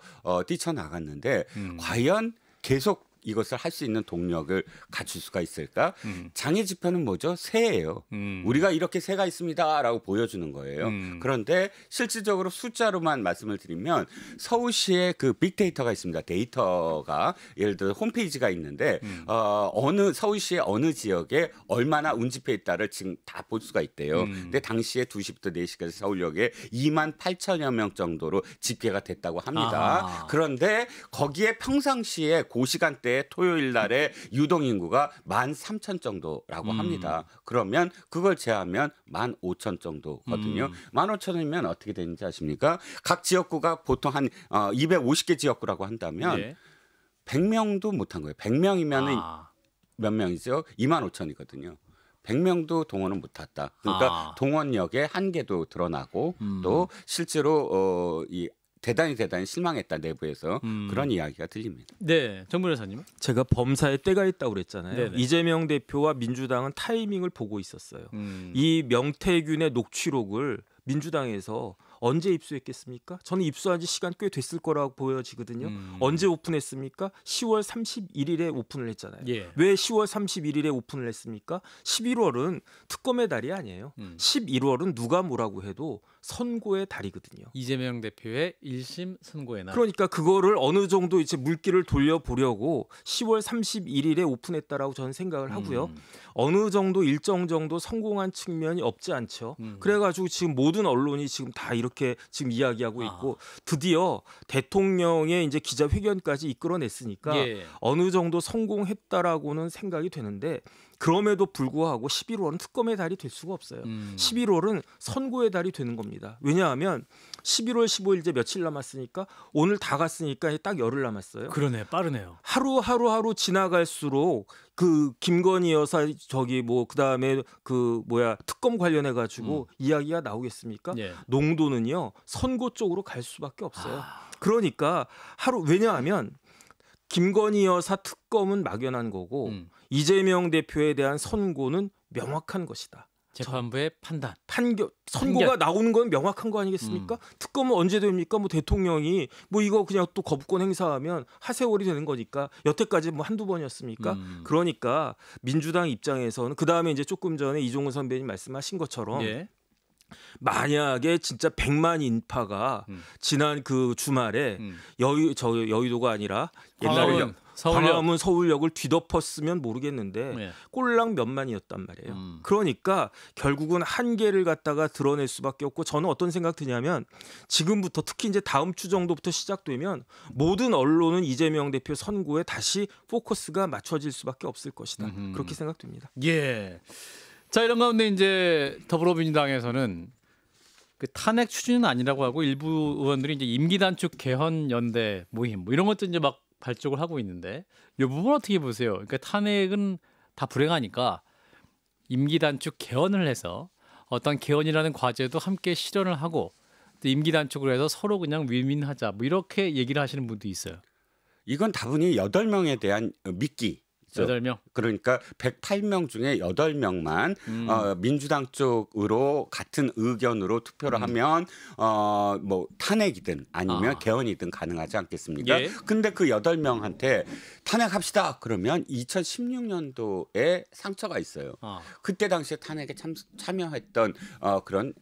뛰쳐나갔는데 과연 계속 이것을 할 수 있는 동력을 갖출 수가 있을까? 장애 집회는 뭐죠? 새예요. 우리가 이렇게 새가 있습니다라고 보여주는 거예요. 그런데 실질적으로 숫자로만 말씀을 드리면 서울시에 그 빅데이터가 있습니다. 데이터가 예를 들어 홈페이지가 있는데 서울시의 어느 지역에 얼마나 운집해 있다를 지금 다 볼 수가 있대요. 근데 당시에 2시부터 4시까지 서울역에 28,000여 명 정도로 집계가 됐다고 합니다. 그런데 거기에 평상시에 그 시간대 토요일 날에 유동인구가 13,000 정도라고 합니다. 그러면 그걸 제하면 15,000 정도거든요. 15,000이면 어떻게 되는지 아십니까? 각 지역구가 보통 한 250개 지역구라고 한다면 100명도 못한 거예요. 100명이면 몇 명이죠? 25,000이거든요. 100명도 동원을 못했다. 그러니까 동원력의 한계도 드러나고 또 실제로 대단히 실망했다 내부에서 그런 이야기가 들립니다. 네, 정 변호사님. 제가 범사에 때가 있다고 그랬잖아요. 네네. 이재명 대표와 민주당은 타이밍을 보고 있었어요. 이 명태균의 녹취록을 민주당에서 언제 입수했겠습니까? 저는 입수한 지 시간 꽤 됐을 거라고 보여지거든요. 언제 오픈했습니까? 10월 31일에 오픈을 했잖아요. 왜 10월 31일에 오픈을 했습니까? 11월은 특검의 달이 아니에요. 11월은 누가 뭐라고 해도 선고의 달이거든요. 이재명 대표의 1심 선고의 날. 그러니까 그거를 어느 정도 이제 물기를 돌려보려고 10월 31일에 오픈했다라고 저는 생각을 하고요. 어느 정도 일정 정도 성공한 측면이 없지 않죠. 그래가지고 지금 모든 언론이 지금 다 이렇게 지금 이야기하고 있고 드디어 대통령의 이제 기자회견까지 이끌어냈으니까 어느 정도 성공했다라고는 생각이 되는데 그럼에도 불구하고 11월은 특검의 달이 될 수가 없어요. 11월은 선고의 달이 되는 겁니다. 왜냐하면 11월 15일 이제 며칠 남았으니까 오늘 다 갔으니까 딱 열흘 남았어요. 그러네, 빠르네요. 하루 지나갈수록 그 김건희 여사 그다음에 특검 관련해 가지고 이야기가 나오겠습니까? 농도는요 선고 쪽으로 갈 수밖에 없어요. 그러니까 왜냐하면 김건희 여사 특검은 막연한 거고 이재명 대표에 대한 선고는 명확한 것이다. 재판부의 선고가 나오는 건 명확한 거 아니겠습니까? 특검은 언제 됩니까? 뭐 대통령이 뭐 이거 그냥 또 거부권 행사하면 하세월이 되는 거니까 여태까지 뭐 한두 번이었습니까? 그러니까 민주당 입장에서는 그다음에 이제 조금 전에 이종훈 선배님 말씀하신 것처럼 예. 만약에 진짜 100만 인파가 지난 그 주말에 여의도가 아니라 옛날에 광화문 서울역을 뒤덮었으면 모르겠는데 네. 꼴랑 몇만이었단 말이에요. 그러니까 결국은 한계를 갖다가 드러낼 수밖에 없고 저는 어떤 생각 드냐면 지금부터 특히 이제 다음 주 정도부터 시작되면 모든 언론은 이재명 대표 선고에 다시 포커스가 맞춰질 수밖에 없을 것이다. 그렇게 생각됩니다. 예. 자, 이런 가운데 이제 더불어민주당에서는 그 탄핵 추진은 아니라고 하고 일부 의원들이 이제 임기 단축 개헌 연대 모임 뭐 이런 것도 이제 막 발족을 하고 있는데 이 부분 어떻게 보세요? 그러니까 탄핵은 다 불행하니까 임기 단축 개헌을 해서 어떤 개헌이라는 과제도 함께 실현을 하고 또 임기 단축을 해서 서로 그냥 윈윈하자 뭐 이렇게 얘기를 하시는 분도 있어요. 이건 다분히 8명에 대한 미끼. 8명. 그러니까 108명 중에 8명만 민주당 쪽으로 같은 의견으로 투표를 하면 뭐 탄핵이든 아니면 개헌이든 가능하지 않겠습니까? 예. 근데 그 8명한테 탄핵합시다. 그러면 2016년도에 상처가 있어요. 그때 당시에 탄핵에 참여했던 그런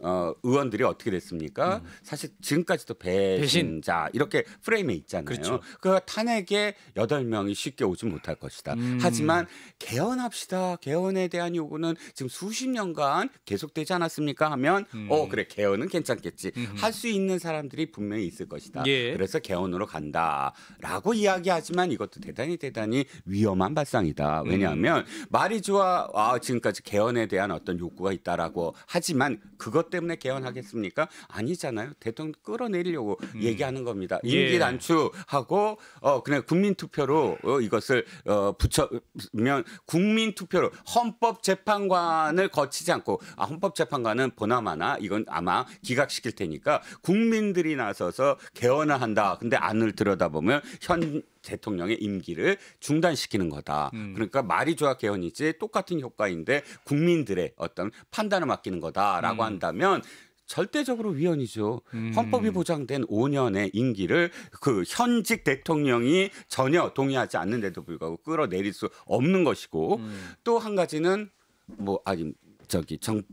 의원들이 어떻게 됐습니까? 사실 지금까지도 배신자 이렇게 프레임에 있잖아요. 그렇죠. 그 탄핵에 8명이 쉽게 오지 못할 것이다. 하지만 개헌합시다. 개헌에 대한 요구는 지금 수십 년간 계속되지 않았습니까? 하면 그래 개헌은 괜찮겠지. 할 수 있는 사람들이 분명히 있을 것이다. 예. 그래서 개헌으로 간다라고 이야기하지만 이것도 대단히 위험한 발상이다. 왜냐하면 말이 좋아 지금까지 개헌에 대한 어떤 욕구가 있다라고 하지만 그것 때문에 개헌하겠습니까? 아니잖아요. 대통령 끌어내리려고 얘기하는 겁니다. 임기 단축하고 그냥 국민투표로 이것을 붙여면 국민투표로 헌법재판관을 거치지 않고 헌법재판관은 보나마나 이건 아마 기각시킬 테니까 국민들이 나서서 개헌을 한다. 근데 안을 들여다보면 현 대통령의 임기를 중단시키는 거다. 그러니까 말이 좋아 개헌이지 똑같은 효과인데 국민들의 어떤 판단을 맡기는 거다라고 한다면 절대적으로 위헌이죠. 헌법이 보장된 5년의 임기를 그 현직 대통령이 전혀 동의하지 않는데도 불구하고 끌어내릴 수 없는 것이고 또 한 가지는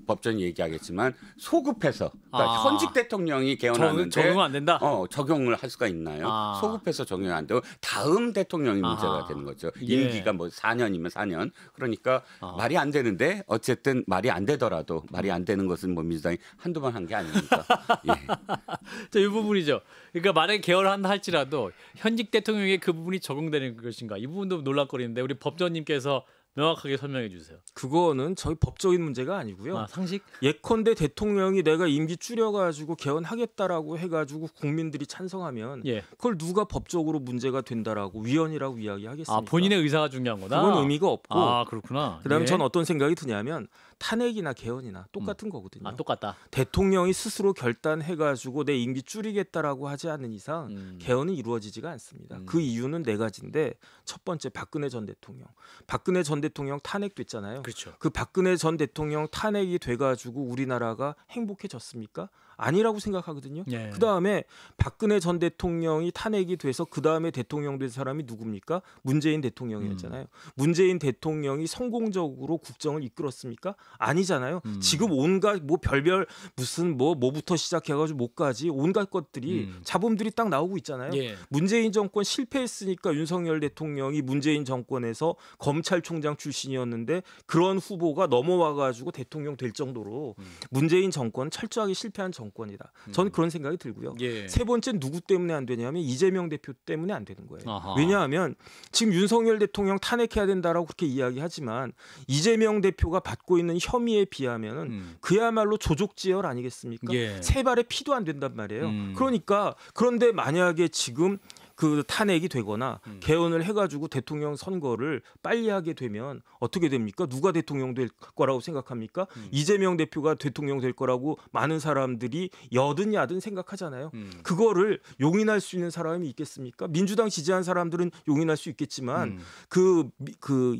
법전이 얘기하겠지만 소급해서 그러니까 현직 대통령이 개헌하는데 적용 안 된다. 적용을 할 수가 있나요? 소급해서 적용 안 되고 다음 대통령이 문제가 되는 거죠. 임기가 뭐 4년이면 4년. 그러니까 말이 안 되는데 어쨌든 말이 안 되더라도 말이 안 되는 것은 뭐 민주당이 한두 번 한 게 아니니까. 예. 자, 이 부분이죠. 그러니까 만약에 개헌한다 할지라도 현직 대통령에게 그 부분이 적용되는 것인가 이 부분도 논란거리인데 우리 법전님께서 명확하게 설명해 주세요. 그거는 저희 법적인 문제가 아니고요. 상식? 예컨대 대통령이 내가 임기 줄여가지고 개헌하겠다라고 해가지고 국민들이 찬성하면 그걸 누가 법적으로 문제가 된다라고 위헌이라고 이야기하겠습니까? 본인의 의사가 중요한 거다. 그건 의미가 없고. 그렇구나. 그다음에 전 어떤 생각이 드냐면 탄핵이나 개헌이나 똑같은 거거든요. 똑같다. 대통령이 스스로 결단해가지고 내 임기 줄이겠다라고 하지 않는 이상 개헌은 이루어지지가 않습니다. 그 이유는 네 가지인데 첫 번째 박근혜 전 대통령. 박근혜 전 대통령 탄핵됐잖아요. 그렇죠. 그 박근혜 전 대통령 탄핵이 돼가지고 우리나라가 행복해졌습니까? 아니라고 생각하거든요. 그다음에 박근혜 전 대통령이 탄핵이 돼서 그다음에 대통령 된 사람이 누굽니까? 문재인 대통령이었잖아요. 문재인 대통령이 성공적으로 국정을 이끌었습니까? 아니잖아요. 지금 온갖 뭐 별별 무슨 뭐부터 시작해가지고 뭐까지 온갖 것들이 잡음들이 딱 나오고 있잖아요. 문재인 정권 실패했으니까 윤석열 대통령이 문재인 정권에서 검찰총장 출신이었는데 그런 후보가 넘어와가지고 대통령 될 정도로 문재인 정권은 철저하게 실패한 정권이다. 저는 그런 생각이 들고요. 세 번째 누구 때문에 안 되냐면 이재명 대표 때문에 안 되는 거예요. 왜냐하면 지금 윤석열 대통령 탄핵해야 된다라고 그렇게 이야기하지만 이재명 대표가 받고 있는 혐의에 비하면은 그야말로 조족지열 아니겠습니까? 세 발의 피도 안 된단 말이에요. 그러니까 그런데 만약에 지금 그 탄핵이 되거나 개헌을 해가지고 대통령 선거를 빨리 하게 되면 어떻게 됩니까? 누가 대통령 될 거라고 생각합니까? 이재명 대표가 대통령 될 거라고 많은 사람들이 여든 야든 생각하잖아요. 그거를 용인할 수 있는 사람이 있겠습니까? 민주당 지지한 사람들은 용인할 수 있겠지만 그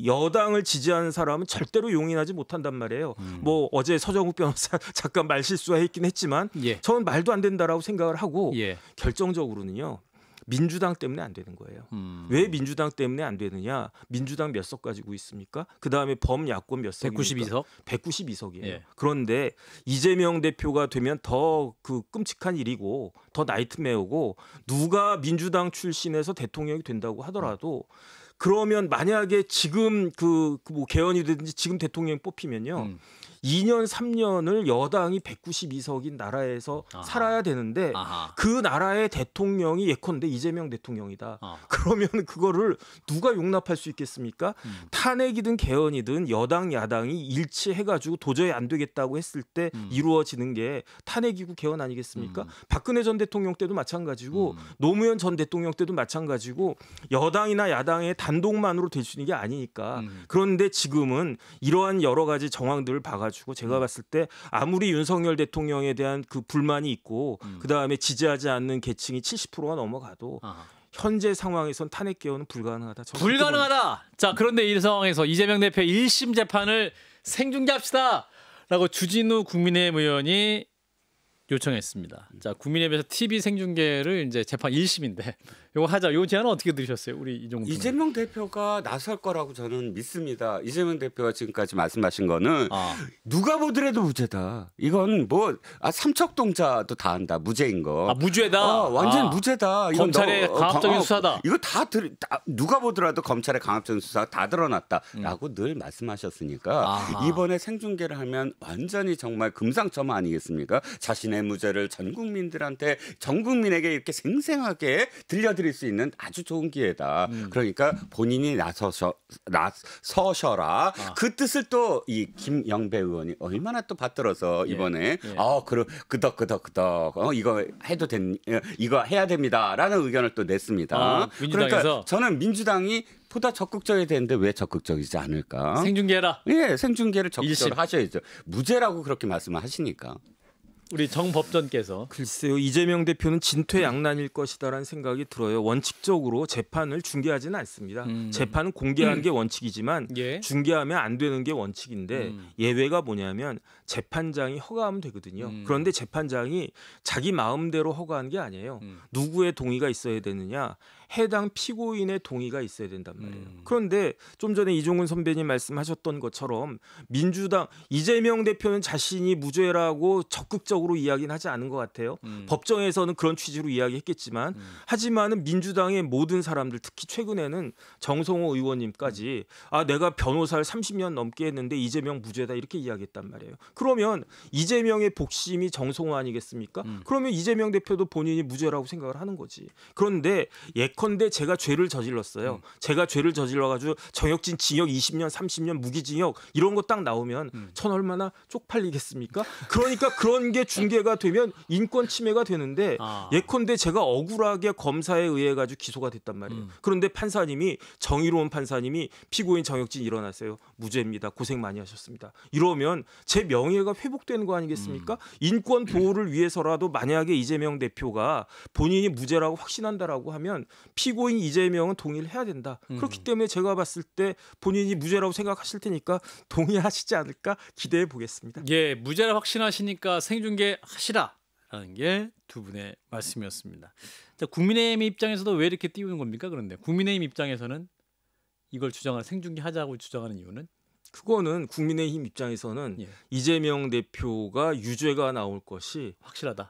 여당을 지지하는 사람은 절대로 용인하지 못한단 말이에요. 뭐 어제 서정욱 변호사 잠깐 말실수했긴 했지만 예. 저는 말도 안 된다라고 생각을 하고 예. 결정적으로는요. 민주당 때문에 안 되는 거예요. 왜 민주당 때문에 안 되느냐? 민주당 몇 석 가지고 있습니까? 그다음에 범야권 몇 석입니까? 192석. 192석이에요. 예. 그런데 이재명 대표가 되면 더 그 끔찍한 일이고 더 나이트메어고 누가 민주당 출신에서 대통령이 된다고 하더라도 그러면 만약에 지금 뭐 개헌이 되든지 지금 대통령이 뽑히면요. 2년 3년을 여당이 192석인 나라에서 살아야 되는데 그 나라의 대통령이 예컨대 이재명 대통령이다. 그러면 그거를 누가 용납할 수 있겠습니까? 탄핵이든 개헌이든 여당 야당이 일치해가지고 도저히 안 되겠다고 했을 때 이루어지는 게 탄핵이고 개헌 아니겠습니까? 박근혜 전 대통령 때도 마찬가지고 노무현 전 대통령 때도 마찬가지고 여당이나 야당의 단독만으로 될 수 있는 게 아니니까. 그런데 지금은 이러한 여러 가지 정황들을 봐가지고 제가 봤을 때 아무리 윤석열 대통령에 대한 그 불만이 있고 그다음에 지지하지 않는 계층이 70%가 넘어가도 현재 상황에선 탄핵 개헌은 불가능하다. 불가능하다. 자, 그런데 이 상황에서 이재명 대표 1심 재판을 생중계합시다라고 주진우 국민의힘 의원이 요청했습니다. 자, 국민의힘에서 TV 생중계를 이제 재판 1심인데 요거 하자. 요 제안은 어떻게 들으셨어요? 우리 이종훈 이재명 대표가 나설 거라고 저는 믿습니다. 이재명 대표가 지금까지 말씀하신 거는 누가 보더라도 무죄다. 이건 뭐 삼척동자도 다 한다. 무죄인 거. 무죄다. 완전 무죄다. 검찰의 강압적인 수사다. 이거 다 누가 보더라도 검찰의 강압적인 수사가 다 드러났다라고 늘 말씀하셨으니까 이번에 생중계를 하면 완전히 정말 금상첨화 아니겠습니까? 자신의 무죄를 전 국민들한테 전 국민에게 이렇게 생생하게 들려드릴 수 있는 아주 좋은 기회다. 그러니까 본인이 나서셔라. 그 뜻을 또 이 김영배 의원이 얼마나 또 받들어서 이번에 끄덕끄덕 이거 해도 이거 해야 됩니다라는 의견을 또 냈습니다. 그러니까 저는 민주당이 보다 적극적이 되는데 왜 적극적이지 않을까? 생중계해라. 예, 생중계를 적극적으로 하셔야죠. 무죄라고 그렇게 말씀을 하시니까. 우리 정 법전께서 글쎄요, 이재명 대표는 진퇴양난일 것이다라는 생각이 들어요. 원칙적으로 재판을 중계하지는 않습니다. 재판은 공개하는 게 원칙이지만 중계하면 안 되는 게 원칙인데 예외가 뭐냐면 재판장이 허가하면 되거든요. 그런데 재판장이 자기 마음대로 허가하는 게 아니에요. 누구의 동의가 있어야 되느냐? 해당 피고인의 동의가 있어야 된단 말이에요. 그런데 좀 전에 이종훈 선배님 말씀하셨던 것처럼 민주당 이재명 대표는 자신이 무죄라고 적극적으로 이야기는 하지 않은 것 같아요. 법정에서는 그런 취지로 이야기했겠지만 하지만은 민주당의 모든 사람들 특히 최근에는 정성호 의원님까지 내가 변호사를 30년 넘게 했는데 이재명 무죄다 이렇게 이야기했단 말이에요. 그러면 이재명의 복심이 정성호 아니겠습니까? 그러면 이재명 대표도 본인이 무죄라고 생각을 하는 거지. 그런데 예컨대 제가 죄를 저질렀어요. 제가 죄를 저질러가지고 정역진 징역 20년 30년 무기징역 이런 거 딱 나오면 전 얼마나 쪽팔리겠습니까? 그러니까 그런 게 중계가 되면 인권 침해가 되는데 예컨대 제가 억울하게 검사에 의해 가지고 기소가 됐단 말이에요. 그런데 판사님이 정의로운 판사님이 피고인 정역진 일어나세요. 무죄입니다. 고생 많이 하셨습니다. 이러면 제 명예가 회복되는 거 아니겠습니까? 인권 보호를 위해서라도 만약에 이재명 대표가 본인이 무죄라고 확신한다라고 하면 피고인 이재명은 동의를 해야 된다. 그렇기 때문에 제가 봤을 때 본인이 무죄라고 생각하실 테니까 동의하시지 않을까 기대해 보겠습니다. 예, 무죄를 확신하시니까 생중계 하시라라는 게 두 분의 말씀이었습니다. 자, 국민의힘 입장에서도 왜 이렇게 띄우는 겁니까? 그런데 국민의힘 입장에서는 이걸 주장하는 생중계 하자고 주장하는 이유는? 그거는 국민의힘 입장에서는 이재명 대표가 유죄가 나올 것이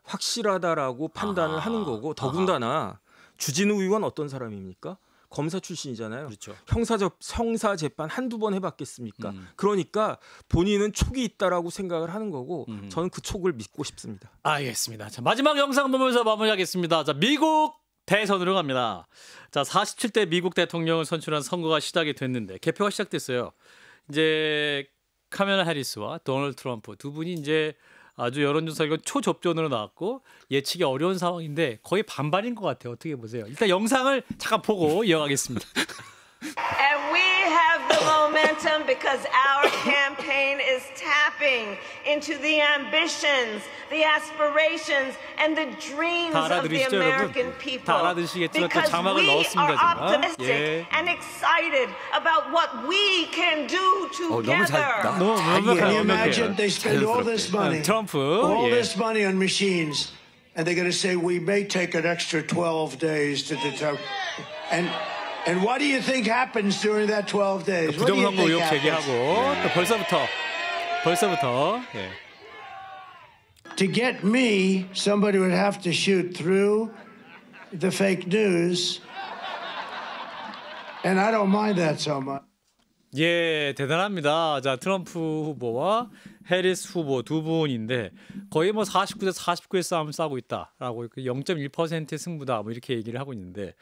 확실하다라고 판단을 하는 거고 더군다나 주진우 의원 어떤 사람입니까? 검사 출신이잖아요. 그렇죠. 형사 재판 한두 번 해봤겠습니까? 그러니까 본인은 촉이 있다라고 생각을 하는 거고 저는 그 촉을 믿고 싶습니다. 알겠습니다. 자, 마지막 영상 보면서 마무리하겠습니다. 자, 미국 대선으로 갑니다. 자, 47대 미국 대통령을 선출한 선거가 시작이 됐는데 개표가 시작됐어요. 이제 카멜라 해리스와 도널드 트럼프 두 분이 이제 아주 여론조사 결과 초접전으로 나왔고 예측이 어려운 상황인데 거의 반반인 것 같아요. 어떻게 보세요? 일단 영상을 잠깐 보고 이어가겠습니다. And we have the momentum because our campaign is tapping into the ambitions, the aspirations, and the dreams of the American people. Because we are optimistic and excited about what we can do together. Can you imagine they spend all this money, all this money on machines, and they're going to say we may take an extra 12 days to determine. And what do you think happens during that 12 days? 부정선거 의혹 제기하고 또 벌써부터 예. To get me, somebody would have to shoot through the fake news, and I don't mind that so much. 예, 대단합니다. 자, 트럼프 후보와 해리스 후보 두 분인데 거의 뭐 49대 49의 싸움을 싸고 있다라고 0.1%의 승부다 뭐 이렇게 얘기를 하고 있는데.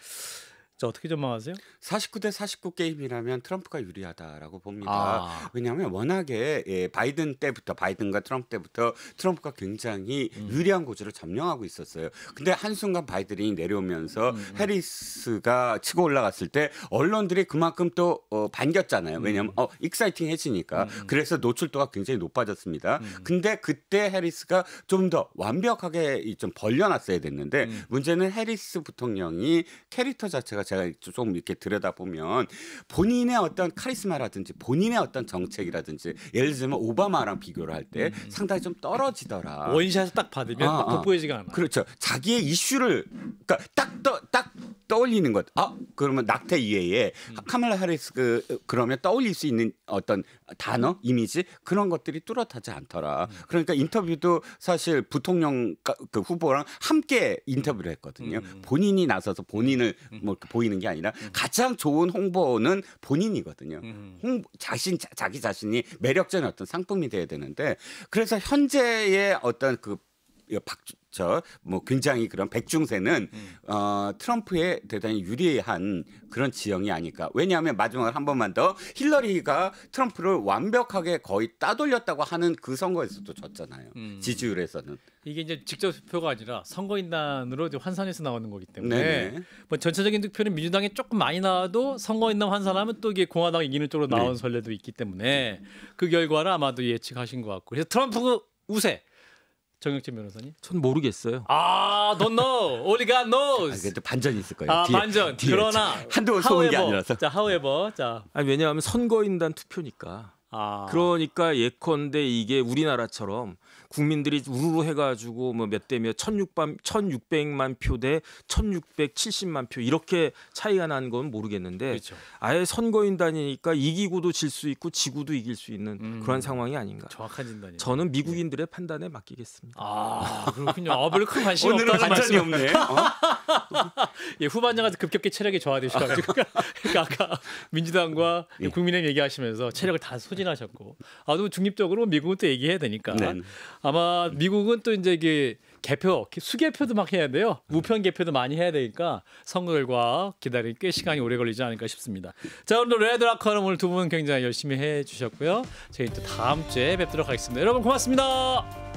자, 어떻게 전망하세요? 49대 49 게임이라면 트럼프가 유리하다라고 봅니다. 왜냐하면 워낙에 바이든과 트럼프 때부터 트럼프가 굉장히 유리한 고지를 점령하고 있었어요. 근데 한순간 바이든이 내려오면서 해리스가 치고 올라갔을 때 언론들이 그만큼 또 반겼잖아요. 왜냐하면 익사이팅해지니까. 그래서 노출도가 굉장히 높아졌습니다. 근데 그때 해리스가 좀 더 완벽하게 좀 벌려놨어야 됐는데 문제는 해리스 부통령이 캐릭터 자체가 제가 좀 이렇게 들여다보면 본인의 어떤 카리스마라든지 본인의 어떤 정책이라든지 예를 들면 오바마랑 비교를 할 때 상당히 좀 떨어지더라. 원샷을 딱 받으면 막 돋보이지가 않아. 그렇죠. 자기의 이슈를 그러니까 딱 떠올리는 것. 그러면 낙태 이외에 카말라 해리스 그러면 떠올릴 수 있는 어떤 단어, 이미지 그런 것들이 뚜렷하지 않더라. 그러니까 인터뷰도 사실 부통령 그 후보랑 함께 인터뷰를 했거든요. 본인이 나서서 본인을 뭐 보이는 게 아니라 가장 좋은 홍보는 본인이거든요. 자기 자신이 매력적인 어떤 상품이 돼야 되는데 그래서 현재의 어떤 굉장히 그런 백중세는 트럼프에 대단히 유리한 그런 지형이 아닐까. 왜냐하면 마지막으로 한 번만 더 힐러리가 트럼프를 완벽하게 거의 따돌렸다고 하는 그 선거에서도 졌잖아요. 지지율에서는. 이게 이제 직접 투표가 아니라 선거인단으로 환산해서 나오는 거기 때문에 뭐 전체적인 득표는 민주당이 조금 많이 나와도 선거인단 환산하면 또 이게 공화당이 이기는 쪽으로 나온 선례도 있기 때문에 그 결과를 아마도 예측하신 것 같고. 그래서 트럼프 우세. 정영진 변호사님? 전 모르겠어요. don't know. Only God knows. 그래도 반전이 있을 거예요. 반전. 그러나 한두 쏘는 게 아니라서. 자, however. 왜냐하면 선거인단 투표니까. 그러니까 예컨대 이게 우리나라처럼 국민들이 우르르 해가지고 뭐 몇 대 몇 1600만 표 대 1670만 표 이렇게 차이가 난 건 모르겠는데 그렇죠. 아예 선거인단이니까 이기고도 질 수 있고 지고도 이길 수 있는 그런 상황이 아닌가. 정확한 진단이에요. 저는 미국인들의 판단에 맡기겠습니다. 그렇군요. 별로 큰 관심이 오늘은 없다는 반전이 말씀. 없네. 예, 후반전가 급격히 체력이 저하되셔가지고 그러니까 아까 민주당과 국민의힘 얘기하시면서 체력을 다 소진하셨고 또 중립적으로 미국은 또 얘기해야 되니까 아마 미국은 또 이제 이게 개표 수개표도 막 해야 돼요. 우편 개표도 많이 해야 되니까 선거 결과 기다리기 꽤 시간이 오래 걸리지 않을까 싶습니다. 자, 오늘 레드라커는 오늘 두 분 굉장히 열심히 해주셨고요. 저희 또 다음 주에 뵙도록 하겠습니다. 여러분 고맙습니다.